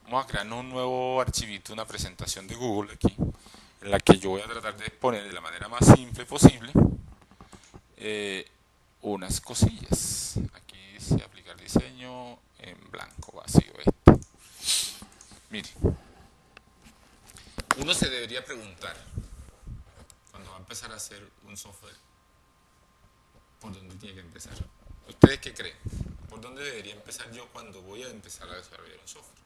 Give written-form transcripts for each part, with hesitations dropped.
Vamos a crear un nuevo archivito, una presentación de Google aquí, en la que yo voy a tratar de exponer de la manera más simple posible eh, unas cosillas. Aquí dice aplicar diseño en blanco, vacío este. Mire, uno se debería preguntar cuando va a empezar a hacer un software, ¿por dónde tiene que empezar? ¿Ustedes qué creen? ¿Por dónde debería empezar yo cuando voy a empezar a desarrollar un software?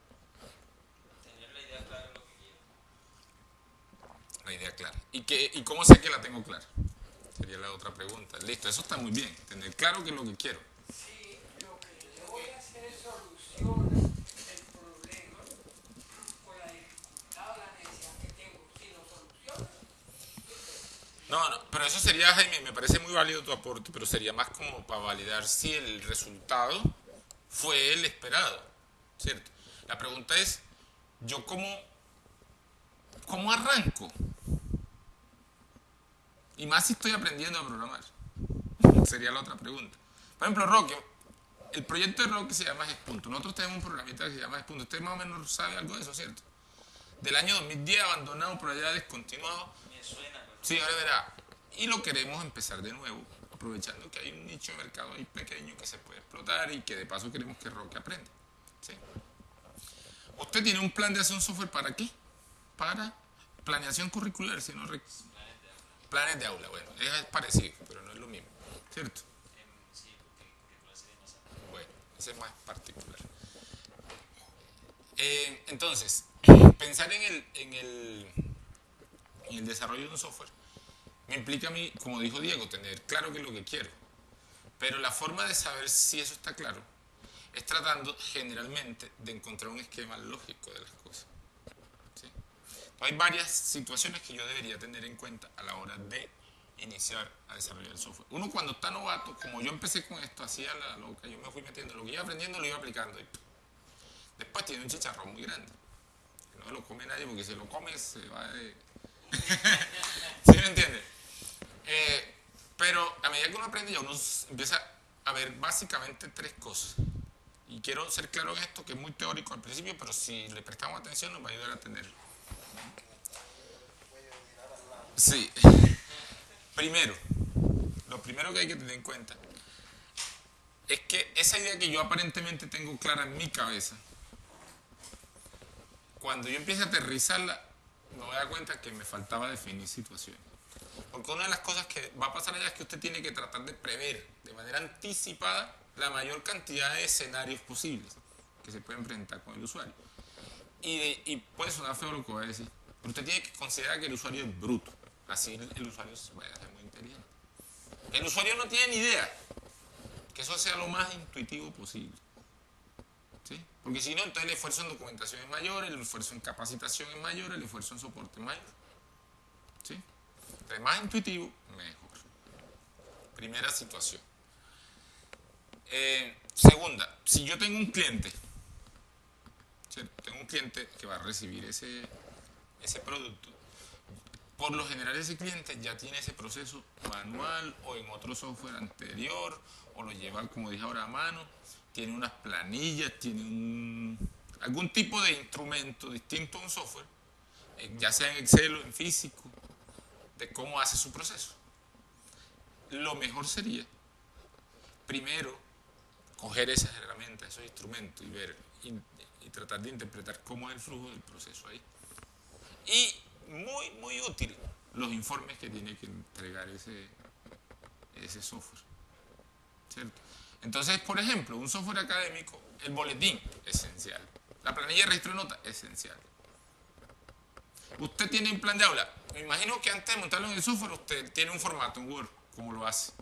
Tener la idea clara de lo que quiero. La idea clara. ¿Y cómo sé que la tengo clara? Sería la otra pregunta. Listo, eso está muy bien. Tener claro qué es lo que quiero. Sí, lo que yo voy a hacer es solucionar el problema o la dificultad o la necesidad que tengo. Si lo soluciono, No, no, pero eso sería, Jaime, me parece muy válido tu aporte, pero sería más como para validar si el resultado fue el esperado, ¿cierto? La pregunta es, ¿yo cómo arranco? Y más si estoy aprendiendo a programar. Sería la otra pregunta. Por ejemplo, Roque, el proyecto de Roque se llama Gespunto. Nosotros tenemos un programita que se llama Gespunto. Usted más o menos sabe algo de eso, ¿cierto? Del año 2010, abandonado, por allá descontinuado. Me suena, pero Sí, ahora verá. Y lo queremos empezar de nuevo, aprovechando que hay un nicho de mercado ahí pequeño que se puede explotar y que de paso queremos que Roque aprenda. ¿Sí? ¿Usted tiene un plan de hacer un software para qué? Para planeación curricular, si no planes de aula. Bueno, es parecido, pero no es lo mismo, ¿cierto? sí, porque puede ser más amplio. Bueno, ese es más particular. Entonces, pensar en el desarrollo de un software me implica a mí, como dijo Diego, tener claro qué es lo que quiero. Pero la forma de saber si eso está claro es tratando generalmente de encontrar un esquema lógico de las cosas. ¿Sí? Hay varias situaciones que yo debería tener en cuenta a la hora de iniciar a desarrollar el software. Uno cuando está novato, como yo empecé con esto, hacía la loca, yo me fui metiendo, lo que iba aprendiendo lo iba aplicando. Y después tiene un chicharrón muy grande. Que no se lo come nadie porque si lo come se va de... ¿Sí me entiende? Pero a medida que uno aprende ya uno empieza a ver básicamente tres cosas. Y quiero ser claro en esto, que es muy teórico al principio, pero si le prestamos atención nos va a ayudar a tenerlo. Sí. Primero, lo primero que hay que tener en cuenta es que esa idea que yo aparentemente tengo clara en mi cabeza, cuando yo empiece a aterrizarla, me voy a dar cuenta que me faltaba definir situaciones. Porque una de las cosas que va a pasar allá es que usted tiene que tratar de prever de manera anticipada la mayor cantidad de escenarios posibles que se pueden presentar con el usuario. Y puede sonar feo lo que voy a decir, pero usted tiene que considerar que el usuario es bruto. Así el usuario vaya a ser muy inteligente. El usuario no tiene ni idea que eso sea lo más intuitivo posible. ¿Sí? Porque si no, entonces el esfuerzo en documentación es mayor, el esfuerzo en capacitación es mayor, el esfuerzo en soporte es mayor. ¿Sí? Entre más intuitivo, mejor. Primera situación. Segunda, si yo tengo un cliente, ¿cierto? Tengo un cliente que va a recibir ese producto, por lo general ese cliente ya tiene ese proceso manual o en otro software anterior, o lo lleva, como dije ahora, a mano, tiene unas planillas, tiene algún tipo de instrumento distinto a un software, ya sea en Excel o en físico, de cómo hace su proceso. Lo mejor sería, primero, coger esas herramientas, esos instrumentos y ver y tratar de interpretar cómo es el flujo del proceso ahí. Y muy, muy útil los informes que tiene que entregar ese software. ¿Cierto? Entonces, por ejemplo, un software académico, el boletín, esencial. La planilla de registro de notas, esencial. Usted tiene un plan de aula. Me imagino que antes de montarlo en el software, usted tiene un formato en Word, como lo hace.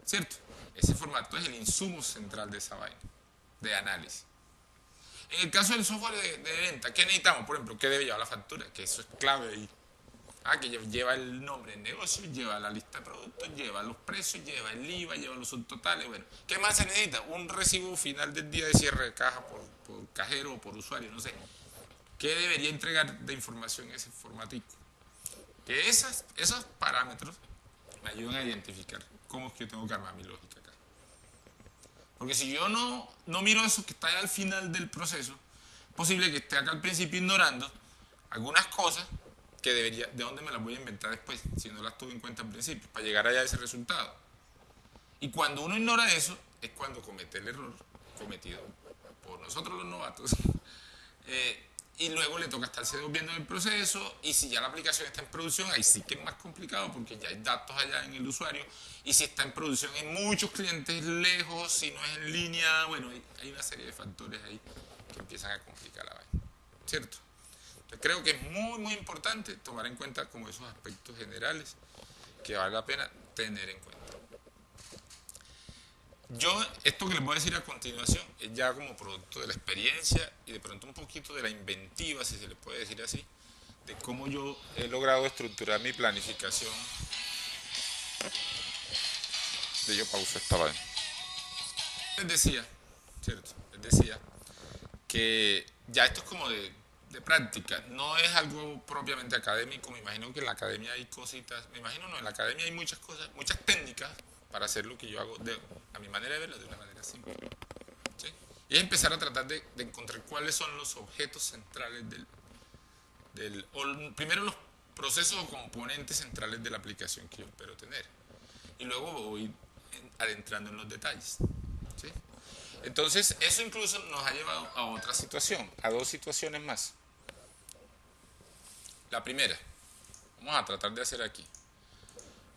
¿Cierto? Ese formato es el insumo central de esa vaina, de análisis. En el caso del software de venta, ¿qué necesitamos? Por ejemplo, ¿qué debe llevar la factura? Que eso es clave ahí. Ah, que lleva el nombre del negocio, lleva la lista de productos, lleva los precios, lleva el IVA, lleva los subtotales. Bueno, ¿qué más se necesita? Un recibo final del día de cierre de caja por cajero o por usuario, no sé. ¿Qué debería entregar de información ese formatico? Que esos parámetros me ayudan a identificar cómo es que yo tengo que armar mi lógica acá. Porque si yo no miro eso que está al final del proceso, posible que esté acá al principio ignorando algunas cosas que debería, de dónde me las voy a inventar después, si no las tuve en cuenta al principio, para llegar allá a ese resultado. Y cuando uno ignora eso, es cuando comete el error cometido por nosotros los novatos. Y luego le toca estarse devolviendo en el proceso, y si ya la aplicación está en producción, ahí sí que es más complicado porque ya hay datos allá en el usuario, y si está en producción hay muchos clientes lejos, si no es en línea, bueno, hay una serie de factores ahí que empiezan a complicar la vaina, ¿cierto? Entonces creo que es muy, muy importante tomar en cuenta como esos aspectos generales que vale la pena tener en cuenta. Yo, esto que les voy a decir a continuación es ya como producto de la experiencia y de pronto un poquito de la inventiva, si se le puede decir así, de cómo yo he logrado estructurar mi planificación. De yo pauso esta vaina. Les decía, ¿cierto? Les decía que ya esto es como de práctica, no es algo propiamente académico. Me imagino que en la academia hay cositas, me imagino no, en la academia hay muchas cosas, muchas técnicas para hacer lo que yo hago a mi manera de verlo, de una manera simple, ¿sí? Y es empezar a tratar de encontrar cuáles son los objetos centrales primero los procesos o componentes centrales de la aplicación que yo espero tener, y luego voy adentrando en los detalles, ¿sí? Entonces eso incluso nos ha llevado a otra situación, a dos situaciones más. La primera, vamos a tratar de hacer aquí,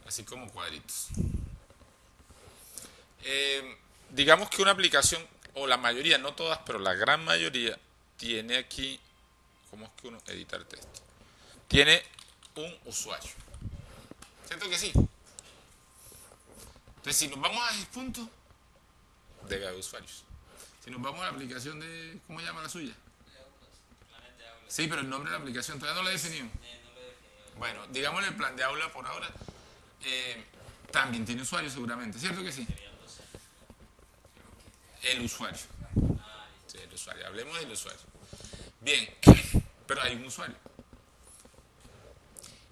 así como cuadritos. Digamos que una aplicación, o la mayoría, no todas, pero la gran mayoría, tiene aquí, ¿cómo es que uno edita el texto? Tiene un usuario. ¿Cierto que sí? Entonces, si nos vamos a ese punto, debe haber usuarios. Si nos vamos a la aplicación de, ¿cómo llama la suya? Planes de aula. Sí, pero el nombre de la aplicación todavía no lo he definido. No lo he definido. Bueno, digámosle el plan de aula por ahora. También tiene usuarios seguramente, ¿cierto que sí? Serían docentes. El usuario. Sí, el usuario. Hablemos del usuario. Bien, pero hay un usuario.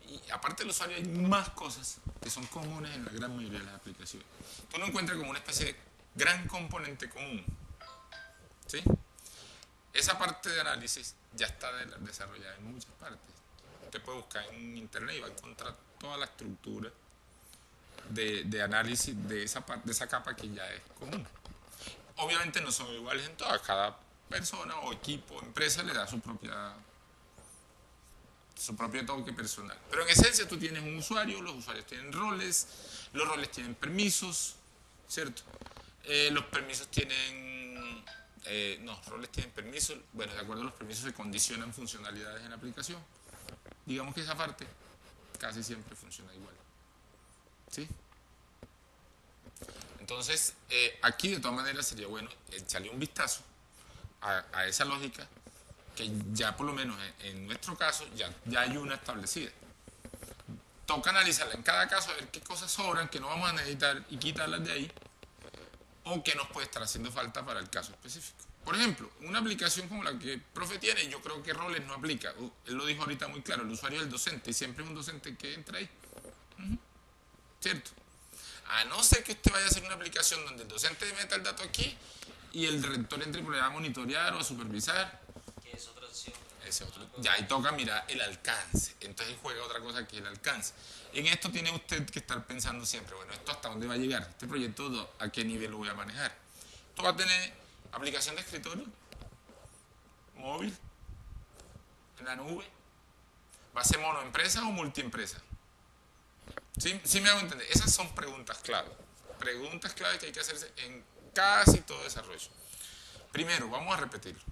Y aparte del usuario hay más cosas que son comunes en la gran mayoría de las aplicaciones. Tú lo encuentras como una especie de gran componente común, ¿sí? Esa parte de análisis ya está desarrollada en muchas partes. Usted puede buscar en internet y va a encontrar toda la estructura de análisis de esa capa que ya es común. Obviamente no son iguales en todas, cada persona o equipo o empresa le da su propio toque personal. Pero en esencia tú tienes un usuario, los usuarios tienen roles, los roles tienen permisos, ¿cierto? Los permisos tienen... roles tienen permisos, bueno, de acuerdo a los permisos se condicionan funcionalidades en la aplicación. Digamos que esa parte casi siempre funciona igual, ¿sí? Entonces, aquí de todas maneras sería bueno echarle un vistazo a esa lógica, que ya por lo menos en nuestro caso ya hay una establecida. Toca analizarla en cada caso, a ver qué cosas sobran, que no vamos a necesitar y quitarlas de ahí, o qué nos puede estar haciendo falta para el caso específico. Por ejemplo, una aplicación como la que el profe tiene, yo creo que roles no aplica. Él lo dijo ahorita muy claro, el usuario es el docente, y siempre es un docente que entra ahí. ¿Cierto? A no ser que usted vaya a hacer una aplicación donde el docente meta el dato aquí y el rector entre por allá a monitorear o a supervisar. Que es otra opción. Ya ahí toca mirar el alcance. Entonces juega otra cosa que el alcance. En esto tiene usted que estar pensando siempre, bueno, ¿esto hasta dónde va a llegar? ¿Este proyecto a qué nivel lo voy a manejar? Esto va a tener aplicación de escritorio, móvil, en la nube. ¿Va a ser monoempresa o multiempresa? ¿Sí me hago entender? Esas son preguntas clave. Preguntas clave que hay que hacerse en casi todo desarrollo. Primero, vamos a repetirlo.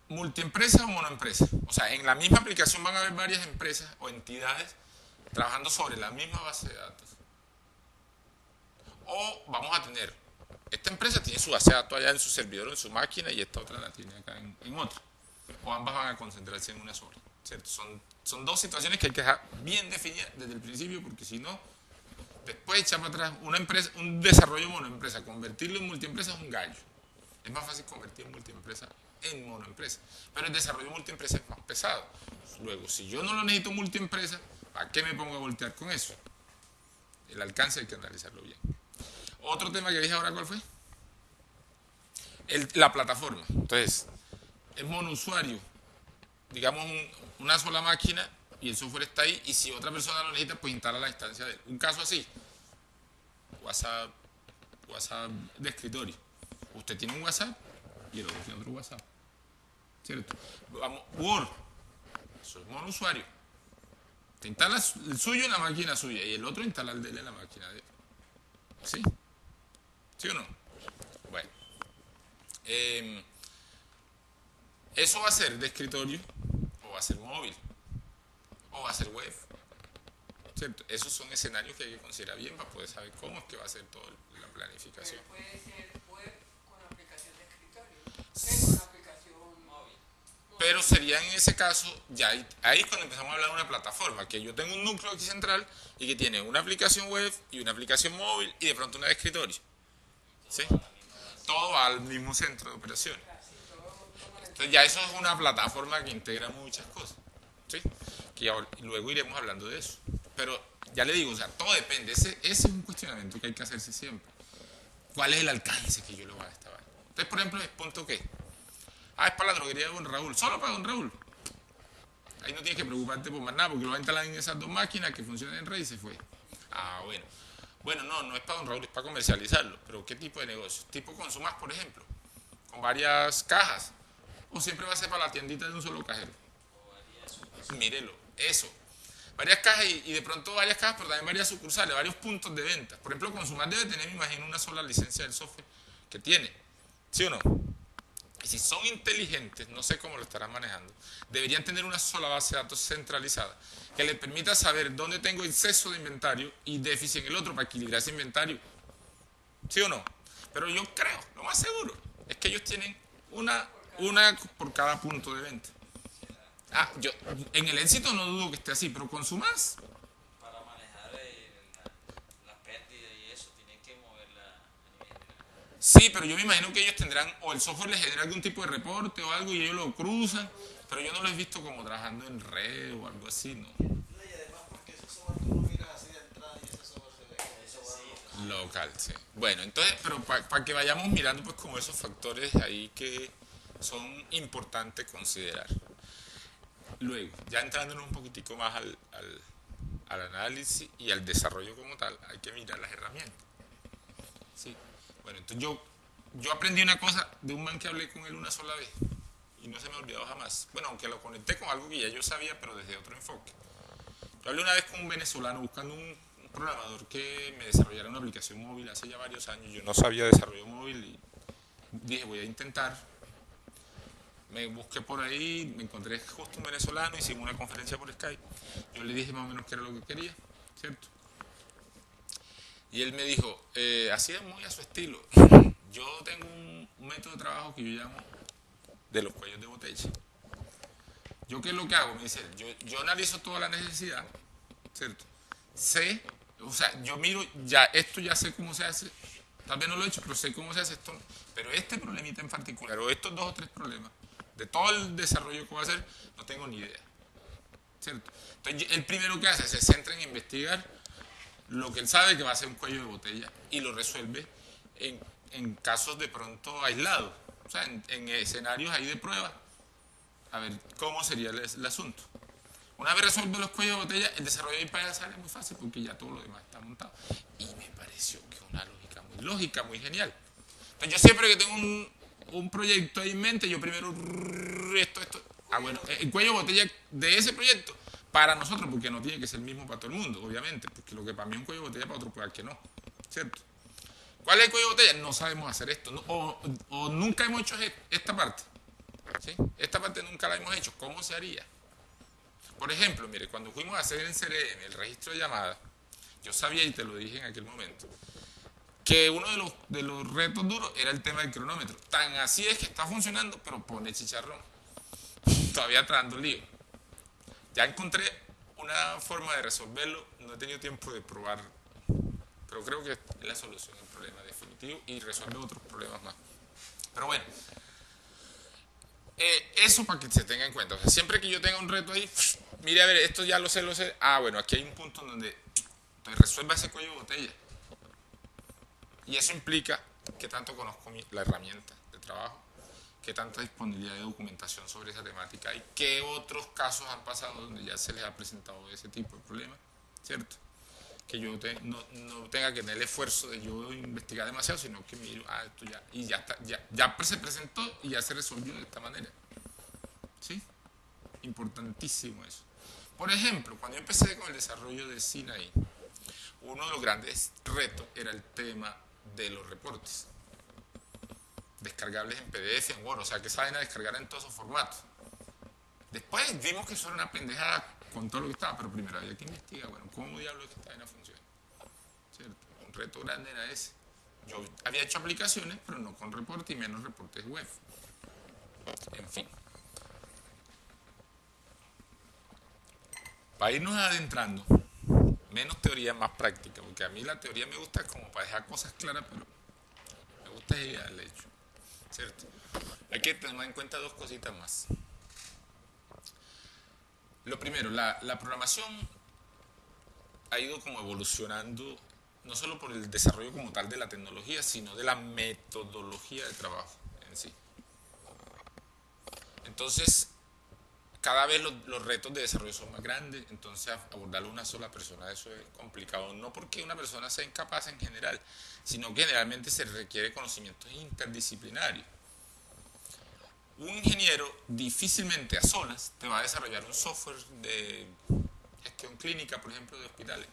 ¿Multiempresa o monoempresa? O sea, en la misma aplicación van a haber varias empresas o entidades trabajando sobre la misma base de datos. O vamos a tener, esta empresa tiene su base de datos allá en su servidor o en su máquina y esta otra la tiene acá en otra. O ambas van a concentrarse en una sola, ¿cierto? Son dos situaciones que hay que dejar bien definidas desde el principio, porque si no, después echar para atrás un desarrollo monoempresa, convertirlo en multiempresa es un gallo. Es más fácil convertir multiempresa en monoempresa, pero el desarrollo multiempresa es más pesado. Luego, si yo no lo necesito multiempresa, ¿para qué me pongo a voltear con eso? El alcance hay que analizarlo bien. Otro tema que dije ahora, ¿cuál fue? la plataforma. Entonces, es monousuario, digamos una sola máquina y el software está ahí, y si otra persona lo necesita, pues instala la instancia de él. Un caso así, WhatsApp de escritorio. Usted tiene un WhatsApp y el otro tiene otro WhatsApp, ¿cierto? Vamos, Word, eso es monousuario. Te instala el suyo en la máquina suya y el otro instala el de él en la máquina de él. ¿Sí? ¿Sí o no? Bueno. Eso va a ser de escritorio, o va a ser móvil, o va a ser web, ¿cierto? Esos son escenarios que hay que considerar bien para poder saber cómo es que va a ser toda la planificación. Puede ser web con aplicación de escritorio, con aplicación móvil. Pero sería en ese caso, ya ahí es cuando empezamos a hablar de una plataforma, que yo tengo un núcleo aquí central y que tiene una aplicación web y una aplicación móvil y de pronto una de escritorio. ¿Sí? Todo va al mismo centro de operaciones. Entonces ya eso es una plataforma que integra muchas cosas. ¿Sí? Que luego iremos hablando de eso. Pero ya le digo, o sea, todo depende. Ese es un cuestionamiento que hay que hacerse siempre. ¿Cuál es el alcance que yo le voy a dar a esta vaina? Entonces, por ejemplo, es punto qué. Es para la droguería de don Raúl. Solo para don Raúl. Ahí no tienes que preocuparte por más nada, porque lo va a instalar en esas dos máquinas que funcionan en red y se fue. Bueno. Bueno, no es para don Raúl, es para comercializarlo. Pero ¿qué tipo de negocio? Tipo Consumas, por ejemplo, con varias cajas. O siempre va a ser para la tiendita de un solo cajero. Mírelo, eso. Varias cajas y de pronto varias cajas, pero también varias sucursales, varios puntos de venta. Por ejemplo, Consumar debe tener, me imagino, una sola licencia del software que tiene. ¿Sí o no? Y si son inteligentes, no sé cómo lo estarán manejando, deberían tener una sola base de datos centralizada que les permita saber dónde tengo exceso de inventario y déficit en el otro para equilibrar ese inventario. ¿Sí o no? Pero yo creo, lo más seguro, es que ellos tienen una por cada punto de venta. Yo en el éxito no dudo que esté así, pero Consumás. Para manejar la pérdida y eso, tienen que moverla a nivel de Sí, pero yo me imagino que ellos tendrán, o el software les genera algún tipo de reporte o algo y ellos lo cruzan, pero yo no lo he visto como trabajando en red o algo así, ¿no? Y además porque ese software tú lo miras así de entrada y ese software se ve como un software Local, sí. Bueno, entonces, pero para que vayamos mirando pues como esos factores ahí que son importantes considerar. Luego, ya entrándonos un poquitico más al análisis y al desarrollo como tal, hay que mirar las herramientas. ¿Sí? Bueno, entonces yo aprendí una cosa de un man que hablé con él una sola vez y no se me ha olvidado jamás. Bueno, aunque lo conecté con algo que ya yo sabía, pero desde otro enfoque. Yo hablé una vez con un venezolano buscando un programador que me desarrollara una aplicación móvil hace ya varios años. Yo no sabía desarrollo móvil y dije, voy a intentar. Me busqué por ahí, me encontré justo un venezolano, hicimos una conferencia por Skype. Yo le dije más o menos qué era lo que quería, ¿cierto? Y él me dijo, así es muy a su estilo. Yo tengo un método de trabajo que yo llamo de los cuellos de botella. ¿Yo qué es lo que hago? Me dice, yo analizo toda la necesidad, ¿cierto? Sé, o sea, yo miro, ya esto ya sé cómo se hace, tal vez no lo he hecho, pero sé cómo se hace esto. Pero este problemita en particular, o estos 2 o 3 problemas, de todo el desarrollo que voy a hacer, no tengo ni idea, ¿cierto? Entonces, el primero que hace se centra en investigar lo que él sabe que va a ser un cuello de botella y lo resuelve en casos de pronto aislados, o sea, en escenarios ahí de prueba, a ver cómo sería el asunto. Una vez resuelve los cuellos de botella, el desarrollo de IPA sale muy fácil porque ya todo lo demás está montado. Y me pareció que una lógica muy genial. Entonces yo siempre que tengo un proyecto ahí en mente, yo primero esto. Bueno, el cuello de botella de ese proyecto para nosotros, porque no tiene que ser el mismo para todo el mundo, obviamente, porque lo que para mí es un cuello de botella para otro puede que no, ¿cierto? ¿Cuál es el cuello de botella? No sabemos hacer esto, ¿no? o nunca hemos hecho esta parte, ¿sí? Esta parte nunca la hemos hecho, ¿cómo se haría? Por ejemplo, mire, cuando fuimos a hacer en CRM el registro de llamadas, yo sabía, y te lo dije en aquel momento, que uno de los retos duros era el tema del cronómetro. Tan así es que está funcionando, pero pone chicharrón. Todavía está dando lío. Ya encontré una forma de resolverlo, no he tenido tiempo de probar, pero creo que es la solución al problema definitivo y resuelve otros problemas más. Pero bueno, eso para que se tenga en cuenta. O sea, siempre que yo tenga un reto ahí, mire a ver, esto ya lo sé. Bueno, aquí hay un punto en donde resuelva ese cuello de botella. Y eso implica que tanto conozco la herramienta de trabajo, qué tanta disponibilidad de documentación sobre esa temática hay, qué otros casos han pasado donde ya se les ha presentado ese tipo de problemas, ¿cierto? Que yo no tenga que tener el esfuerzo de yo investigar demasiado, sino que miro, esto ya, y ya está, ya se presentó y ya se resolvió de esta manera. ¿Sí? Importantísimo eso. Por ejemplo, cuando yo empecé con el desarrollo de Sinaí, uno de los grandes retos era el tema de los reportes. Descargables en PDF, en Word, o sea, que saben a descargar en todos esos formatos. Después vimos que eso era una pendejada con todo lo que estaba, pero primero había que investigar, bueno, ¿cómo diablos es que esta vaina funciona? ¿Cierto? Un reto grande era ese. Yo había hecho aplicaciones, pero no con reportes y menos reportes web. En fin. Para irnos adentrando, menos teoría, más práctica, porque a mí la teoría me gusta como para dejar cosas claras, pero me gusta ir al hecho, ¿cierto? Hay que tener en cuenta dos cositas más. Lo primero, la programación ha ido como evolucionando, no solo por el desarrollo como tal de la tecnología, sino de la metodología de trabajo en sí. Entonces, cada vez los retos de desarrollo son más grandes, entonces abordarlo a una sola persona, eso es complicado, no porque una persona sea incapaz en general, sino que generalmente se requiere conocimientos interdisciplinarios. Un ingeniero difícilmente a solas te va a desarrollar un software de gestión clínica, por ejemplo, de hospitales.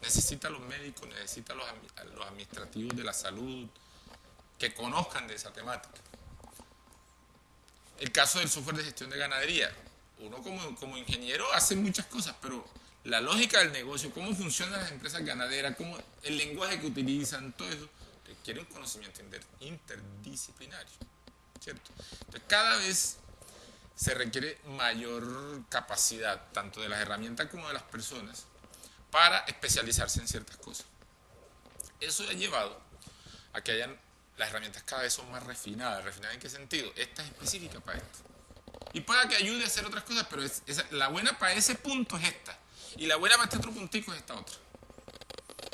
Necesita a los médicos, necesita a los administrativos de la salud que conozcan de esa temática. El caso del software de gestión de ganadería. Uno como ingeniero hace muchas cosas, pero la lógica del negocio, cómo funcionan las empresas ganaderas, cómo el lenguaje que utilizan, todo eso, requiere un conocimiento interdisciplinario, ¿cierto? Entonces, cada vez se requiere mayor capacidad, tanto de las herramientas como de las personas, para especializarse en ciertas cosas. Eso ha llevado a que hayan las herramientas cada vez son más refinadas. ¿Refinadas en qué sentido? Esta es específica para esto. Y pueda que ayude a hacer otras cosas, pero la buena para ese punto es esta. Y la buena para este otro puntico es esta otra.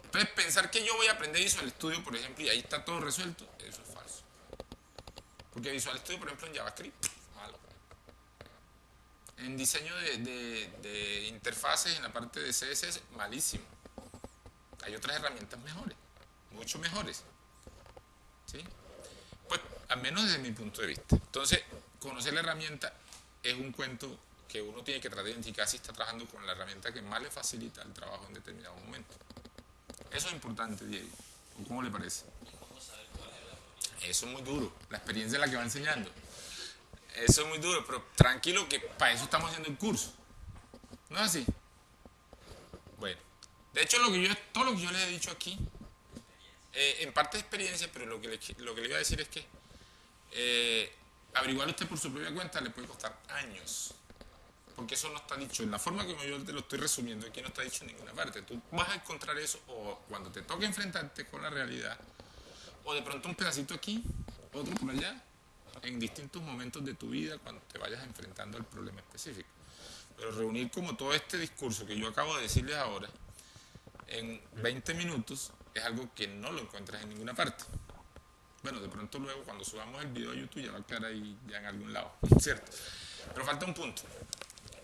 Entonces, pensar que yo voy a aprender Visual Studio, por ejemplo, y ahí está todo resuelto, eso es falso. Porque Visual Studio, por ejemplo, en JavaScript, malo. En diseño de interfaces, en la parte de CSS, malísimo. Hay otras herramientas mejores, mucho mejores. ¿Sí? Pues, al menos desde mi punto de vista. Entonces, conocer la herramienta es un cuento que uno tiene que tratar de identificar si está trabajando con la herramienta que más le facilita el trabajo en determinado momento. Eso es importante, Diego. ¿Cómo le parece? Eso es muy duro. La experiencia es la que va enseñando. Eso es muy duro, pero tranquilo que para eso estamos haciendo el curso. ¿No es así? Bueno, de hecho todo lo que yo les he dicho aquí, en parte es experiencia, pero lo que le iba a decir es que averiguar usted por su propia cuenta le puede costar años. Porque eso no está dicho. En la forma como yo te lo estoy resumiendo, aquí no está dicho en ninguna parte. Tú vas a encontrar eso o cuando te toque enfrentarte con la realidad, o de pronto un pedacito aquí, otro por allá, en distintos momentos de tu vida cuando te vayas enfrentando al problema específico. Pero reunir como todo este discurso que yo acabo de decirles ahora en 20 minutos es algo que no lo encuentras en ninguna parte. Bueno, de pronto luego cuando subamos el video a YouTube ya va a quedar ahí ya en algún lado, ¿cierto? Pero falta un punto,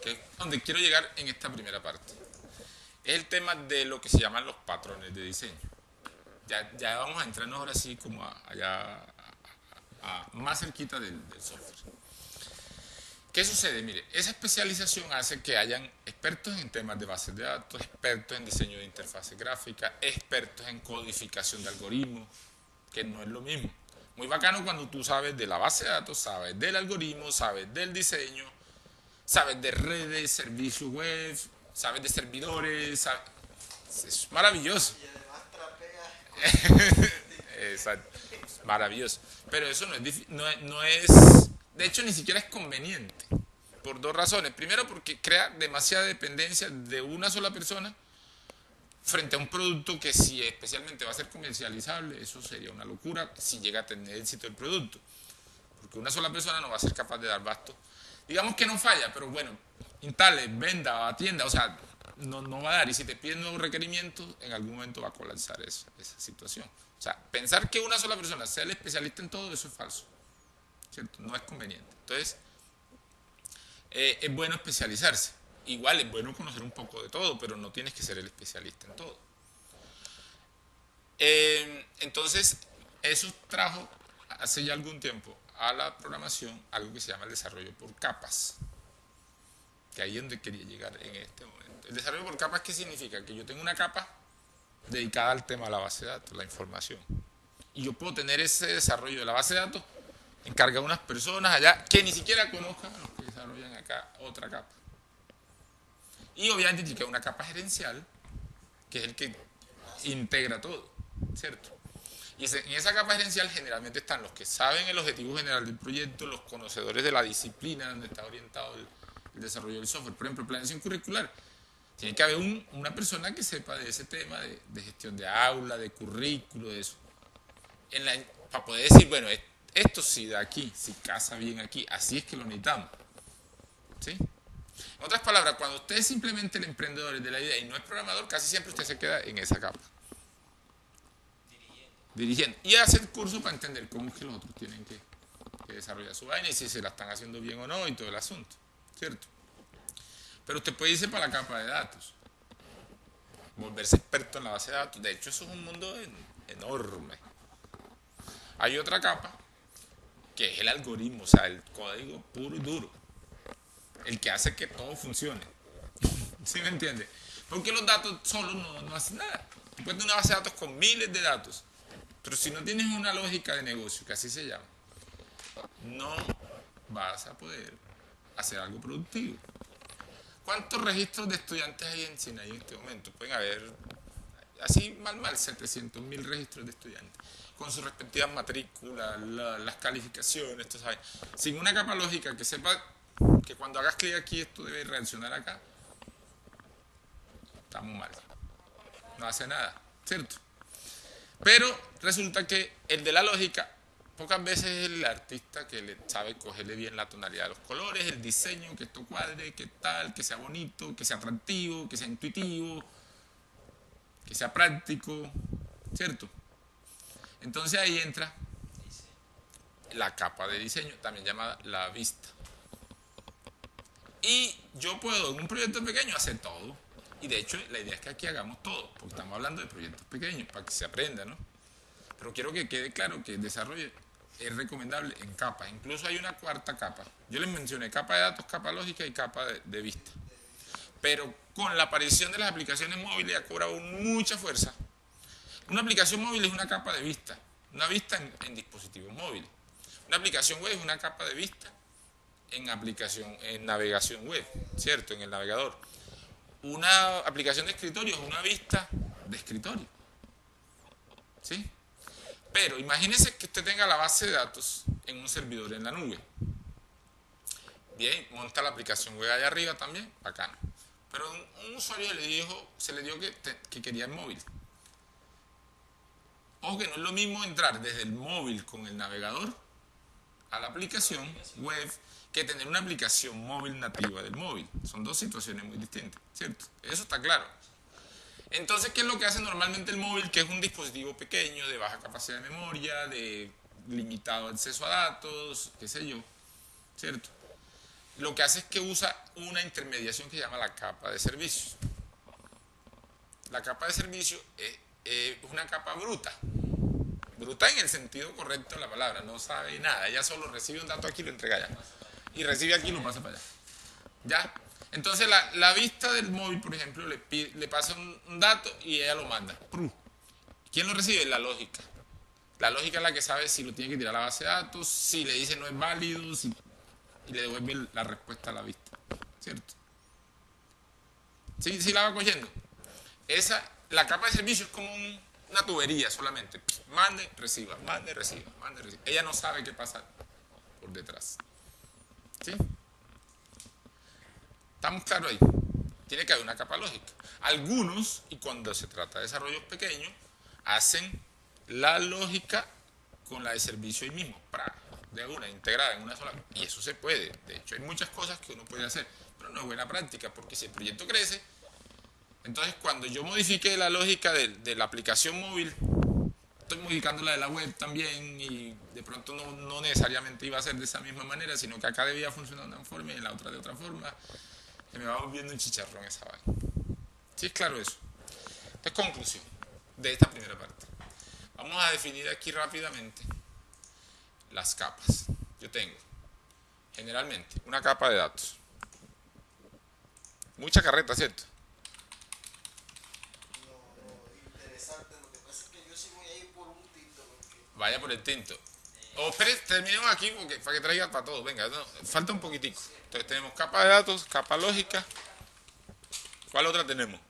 que es donde quiero llegar en esta primera parte. Es el tema de lo que se llaman los patrones de diseño. Ya vamos a entrarnos ahora sí como allá más cerquita del software. ¿Qué sucede? Mire, esa especialización hace que hayan expertos en temas de bases de datos, expertos en diseño de interfaces gráficas, expertos en codificación de algoritmos, que no es lo mismo. Muy bacano cuando tú sabes de la base de datos, sabes del algoritmo, sabes del diseño, sabes de redes, servicios web, sabes de servidores, sabes... Es maravilloso. Y además trapea. Exacto, maravilloso. Pero eso no es, de hecho ni siquiera es conveniente, por dos razones. Primero, porque crea demasiada dependencia de una sola persona frente a un producto que si especialmente va a ser comercializable, eso sería una locura si llega a tener éxito el producto. Porque una sola persona no va a ser capaz de dar basto. Digamos que no falla, pero bueno, instale, venda, atienda, o sea, no va a dar. Y si te piden nuevos requerimientos, en algún momento va a colapsar esa situación. O sea, pensar que una sola persona sea el especialista en todo, eso es falso. ¿cierto? No es conveniente. Entonces, es bueno especializarse. Igual es bueno conocer un poco de todo, pero no tienes que ser el especialista en todo. Entonces, eso trajo hace ya algún tiempo a la programación algo que se llama el desarrollo por capas, que ahí es donde quería llegar en este momento. El desarrollo por capas, ¿qué significa? Que yo tengo una capa dedicada al tema de la base de datos, la información, y yo puedo tener ese desarrollo de la base de datos encargado a unas personas allá que ni siquiera conozcan a los que desarrollan acá otra capa. Y obviamente tiene que haber una capa gerencial, que es el que integra todo, ¿cierto? Y en esa capa gerencial generalmente están los que saben el objetivo general del proyecto, los conocedores de la disciplina donde está orientado el desarrollo del software. Por ejemplo, planeación curricular. Tiene que haber una persona que sepa de ese tema, de gestión de aula, de currículo, de eso. Para poder decir, bueno, esto sí da aquí, si casa bien aquí, así es que lo necesitamos. ¿Sí? En otras palabras, cuando usted es simplemente el emprendedor de la idea y no es programador, casi siempre usted se queda en esa capa. Dirigiendo. Y hacer curso para entender cómo es que los otros tienen que desarrollar su vaina y si se la están haciendo bien o no y todo el asunto. ¿Cierto? Pero usted puede irse para la capa de datos. Volverse experto en la base de datos. De hecho, eso es un mundo enorme. Hay otra capa que es el algoritmo, o sea, el código puro y duro. El que hace que todo funcione. ¿Sí me entiende? Porque los datos solos no hacen nada. Tú puedes tener una base de datos con miles de datos, pero si no tienes una lógica de negocio, que así se llama, no vas a poder hacer algo productivo. ¿Cuántos registros de estudiantes hay en Sinaí en este momento? Pueden haber, así mal, 700.000 registros de estudiantes, con sus respectivas matrículas, las calificaciones, esto, ¿sabes? Sin una capa lógica que sepa que cuando hagas clic aquí esto debe reaccionar acá, estamos mal. No hace nada, ¿cierto? Pero resulta que el de la lógica pocas veces es el artista que le sabe cogerle bien la tonalidad de los colores, el diseño, que esto cuadre, que tal, que sea bonito, que sea atractivo, que sea intuitivo, que sea práctico, ¿cierto? Entonces ahí entra la capa de diseño, también llamada la vista. Y yo puedo en un proyecto pequeño hacer todo. Y de hecho la idea es que aquí hagamos todo, porque estamos hablando de proyectos pequeños, para que se aprenda, ¿no? Pero quiero que quede claro que el desarrollo es recomendable en capas. Incluso hay una cuarta capa. Yo les mencioné capa de datos, capa lógica y capa de vista. Pero con la aparición de las aplicaciones móviles ha cobrado mucha fuerza. Una aplicación móvil es una capa de vista. Una vista en dispositivos móviles. Una aplicación web es una capa de vista en navegación web, ¿cierto? En el navegador. Una aplicación de escritorio es una vista de escritorio. ¿Sí? Pero imagínese que usted tenga la base de datos en un servidor en la nube. Bien, monta la aplicación web allá arriba también, bacano. Pero un usuario se le dio que quería el móvil. Ojo que no es lo mismo entrar desde el móvil con el navegador a la aplicación web que tener una aplicación móvil nativa del móvil. Son dos situaciones muy distintas, ¿cierto? Eso está claro. Entonces, ¿qué es lo que hace normalmente el móvil? Que es un dispositivo pequeño, de baja capacidad de memoria, de limitado acceso a datos, qué sé yo, ¿cierto? Lo que hace es que usa una intermediación que se llama la capa de servicios. La capa de servicios es una capa bruta. Bruta en el sentido correcto de la palabra, no sabe nada. Ella solo recibe un dato aquí y lo entrega allá. Y recibe aquí y lo pasa para allá. ¿Ya? Entonces la vista del móvil, por ejemplo, le pasa un dato y ella lo manda. ¿Quién lo recibe? La lógica. La lógica es la que sabe si lo tiene que tirar a la base de datos, si le dice no es válido, y le devuelve la respuesta a la vista. ¿Cierto? ¿Sí la va cogiendo? La capa de servicio es como una tubería solamente. Mande, reciba, mande, reciba, mande, reciba. Ella no sabe qué pasa por detrás. ¿Sí? ¿Estamos claros ahí? Tiene que haber una capa lógica. Algunos, y cuando se trata de desarrollos pequeños, hacen la lógica con la de servicio ahí mismo, de una, integrada en una sola. Y eso se puede. De hecho, hay muchas cosas que uno puede hacer, pero no es buena práctica, porque si el proyecto crece, entonces cuando yo modifique la lógica de la aplicación móvil, estoy modificando la de la web también y de pronto no necesariamente iba a ser de esa misma manera, sino que acá debía funcionar de una forma y en la otra de otra forma. Se me va volviendo un chicharrón esa vaina. ¿Sí es claro eso? Entonces, conclusión de esta primera parte. Vamos a definir aquí rápidamente las capas. Yo tengo generalmente una capa de datos. Mucha carreta, ¿cierto? Interesante. Lo que pasa es que yo sí voy a ir por un tinto. Porque... Vaya por el tinto. O espere, terminemos aquí para que traiga para todo. Venga, no, falta un poquitico. Entonces tenemos capa de datos, capa lógica. ¿Cuál otra tenemos?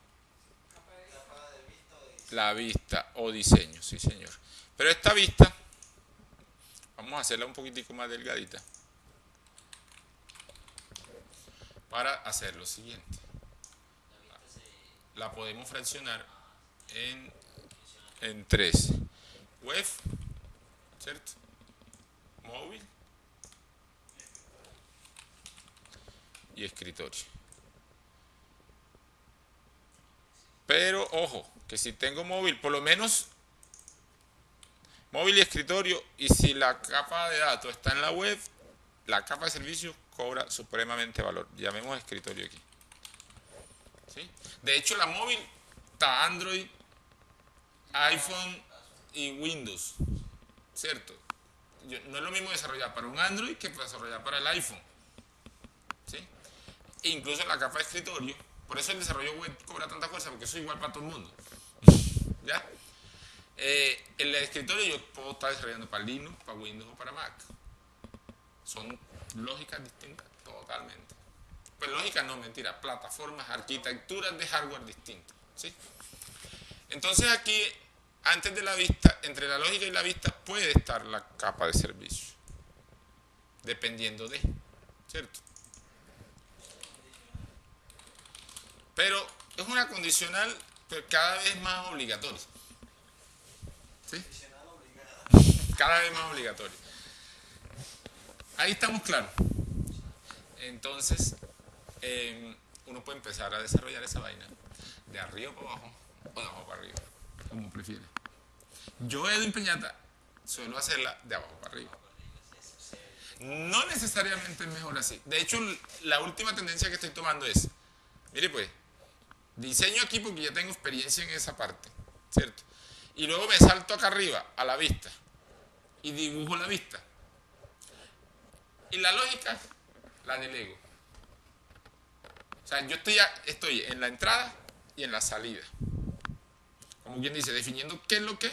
La vista o diseño, sí señor. Pero esta vista, vamos a hacerla un poquitico más delgadita. Para hacer lo siguiente. La podemos fraccionar en tres. Web, ¿cierto? Móvil y escritorio. Pero ojo, que si tengo móvil, por lo menos móvil y escritorio, y si la capa de datos está en la web, la capa de servicio cobra supremamente valor. Llamemos escritorio aquí. ¿Sí? De hecho, la móvil está Android, iPhone y Windows, ¿cierto? No es lo mismo desarrollar para un Android que desarrollar para el iPhone. ¿Sí? E incluso en la capa de escritorio, por eso el desarrollo web cobra tanta fuerza, porque eso es igual para todo el mundo. ¿Ya? En el escritorio yo puedo estar desarrollando para Linux, para Windows o para Mac. Son lógicas distintas totalmente. Pues lógicas no, mentira, plataformas, arquitecturas de hardware distintas. ¿Sí? Entonces aquí, antes de la vista, entre la lógica y la vista puede estar la capa de servicio, dependiendo de, ¿cierto? Pero es una condicional pero cada vez más obligatoria. ¿Sí? Cada vez más obligatoria. Ahí estamos claros. Entonces, uno puede empezar a desarrollar esa vaina de arriba para abajo o de abajo para arriba, como prefiere. Yo, Edwin Peñata, suelo hacerla de abajo para arriba. No necesariamente es mejor así. De hecho, la última tendencia que estoy tomando es, mire pues, diseño aquí porque ya tengo experiencia en esa parte, ¿cierto? Y luego me salto acá arriba a la vista y dibujo la vista. Y la lógica la delego. O sea, yo estoy en la entrada y en la salida. Como quien dice, definiendo qué es lo que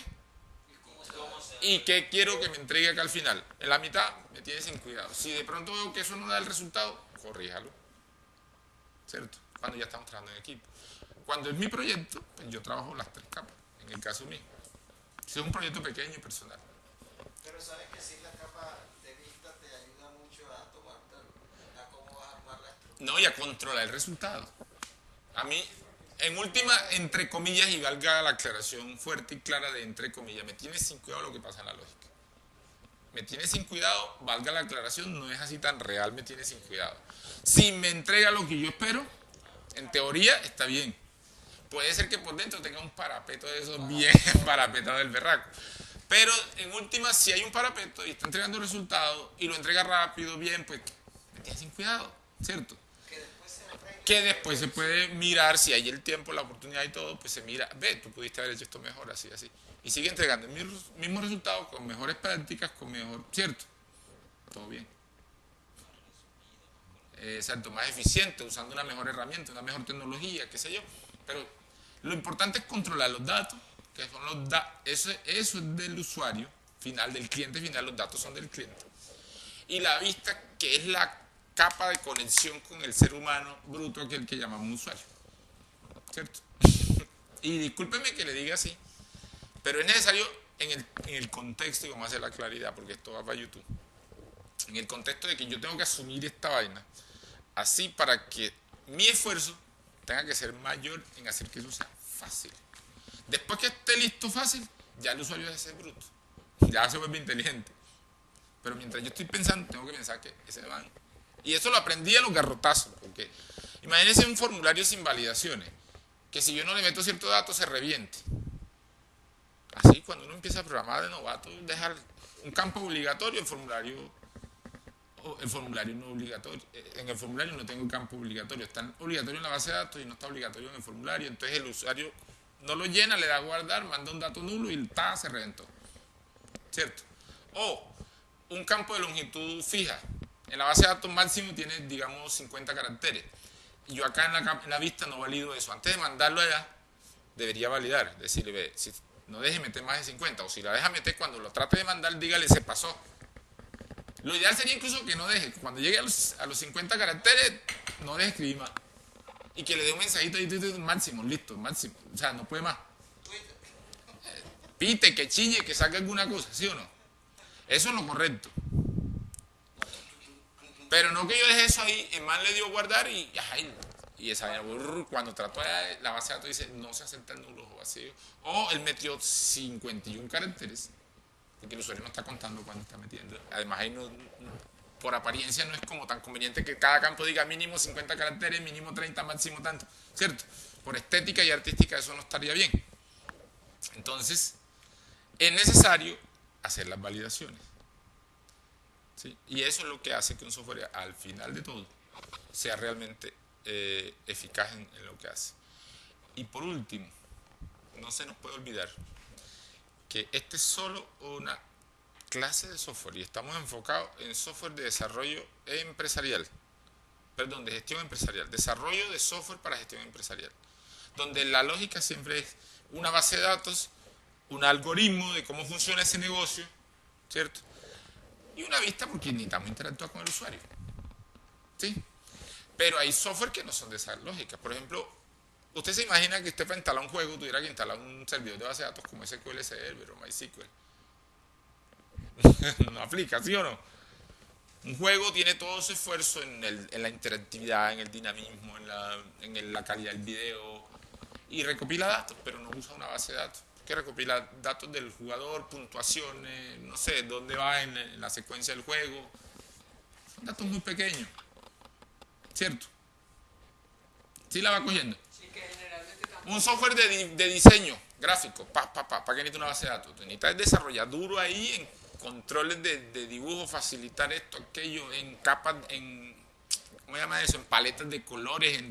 y qué quiero que me entregue acá al final. En la mitad me tiene sin cuidado. Si de pronto veo que eso no da el resultado, corríjalo. ¿Cierto? Cuando ya estamos trabajando en equipo. Cuando es mi proyecto, pues yo trabajo las tres capas, en el caso mío. Si es un proyecto pequeño y personal. Pero sabes que si la capa de vista te ayuda mucho a tomar a cómo vas a armar la estructura. No, y a controlar el resultado. A mí, en última, entre comillas, y valga la aclaración fuerte y clara de entre comillas, me tiene sin cuidado lo que pasa en la lógica. Me tiene sin cuidado, valga la aclaración, no es así tan real, me tiene sin cuidado. Si me entrega lo que yo espero, en teoría está bien. Puede ser que por dentro tenga un parapeto de esos bien parapetado del berraco. Pero en última, si hay un parapeto y está entregando resultados y lo entrega rápido, bien, pues me tiene sin cuidado, ¿cierto? Que después se puede mirar, si hay el tiempo, la oportunidad y todo, pues se mira, ve, tú pudiste haber hecho esto mejor, así, así. Y sigue entregando el mismo resultado, con mejores prácticas, con mejor, ¿cierto? Todo bien. Exacto, más eficiente, usando una mejor herramienta, una mejor tecnología, qué sé yo. Pero lo importante es controlar los datos, que son los eso es del usuario final, del cliente final, los datos son del cliente. Y la vista, que es la capa de conexión con el ser humano bruto, aquel que llamamos usuario. ¿Cierto? Y discúlpeme que le diga así, pero es necesario en el contexto, y vamos a hacer la claridad, porque esto va para YouTube, en el contexto de que yo tengo que asumir esta vaina, así para que mi esfuerzo tenga que ser mayor en hacer que eso sea fácil. Después que esté listo fácil, ya el usuario debe ser bruto, ya se vuelve inteligente. Pero mientras yo estoy pensando, tengo que pensar que ese van. Y eso lo aprendí a los garrotazos, porque imagínense un formulario sin validaciones, que si yo no le meto cierto dato se reviente. Así, cuando uno empieza a programar de novato, dejar un campo obligatorio, el formulario no obligatorio. En el formulario no tengo campo obligatorio, está obligatorio en la base de datos y no está obligatorio en el formulario. Entonces el usuario no lo llena, le da a guardar, manda un dato nulo y se reventó. ¿Cierto? O un campo de longitud fija. En la base de datos máximo tiene, digamos, 50 caracteres. Y yo acá en la vista no valido eso. Antes de mandarlo allá, debería validar. Decirle, ve, si no deje meter más de 50. O si la deja meter, cuando lo trate de mandar, dígale, se pasó. Lo ideal sería incluso que no deje. Cuando llegue a los 50 caracteres, no deje escribir más. Y que le dé un mensajito ahí, máximo, listo, máximo. O sea, no puede más. Pite, que chille, que saque alguna cosa, ¿sí o no? Eso es lo correcto. Pero no que yo deje eso ahí, el man le dio guardar y esa cuando trató la base de datos dice no se aceptan nulos o vacíos. O él metió 51 caracteres, porque el usuario no está contando cuando está metiendo. Además ahí por apariencia no es como tan conveniente que cada campo diga mínimo 50 caracteres, mínimo 30, máximo tanto, ¿cierto? Por estética y artística eso no estaría bien. Entonces, es necesario hacer las validaciones. ¿Sí? Y eso es lo que hace que un software, al final de todo, sea realmente eficaz en lo que hace. Y por último, no se nos puede olvidar que este es solo una clase de software y estamos enfocados en software de desarrollo empresarial, perdón, de gestión empresarial, desarrollo de software para gestión empresarial, donde la lógica siempre es una base de datos, un algoritmo de cómo funciona ese negocio, ¿cierto? Y una vista porque necesitamos interactuar con el usuario, ¿sí? Pero hay software que no son de esa lógica. Por ejemplo, usted se imagina que usted para instalar un juego tuviera que instalar un servidor de base de datos como SQL Server o MySQL. No aplica, ¿sí o no? Un juego tiene todo su esfuerzo en la interactividad, en el dinamismo, en la calidad del video y recopila datos, pero no usa una base de datos. Que recopila datos del jugador, puntuaciones, no sé, dónde va en la secuencia del juego. Son datos muy pequeños, ¿cierto? ¿Sí la va cogiendo? Sí, que generalmente también. Un software de diseño gráfico, ¿para qué necesita una base de datos? Necesita desarrollar duro ahí en controles de dibujo, facilitar esto, aquello, en capas, ¿cómo se llama eso? En paletas de colores,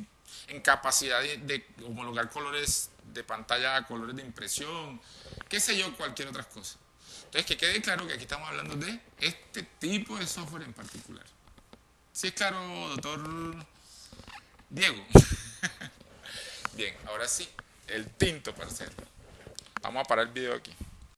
en capacidad de homologar colores de pantalla a colores de impresión, qué sé yo, cualquier otra cosa. Entonces, que quede claro que aquí estamos hablando de este tipo de software en particular. ¿Sí es claro, doctor Diego? Bien, ahora sí, el tinto, parcero. Vamos a parar el video aquí.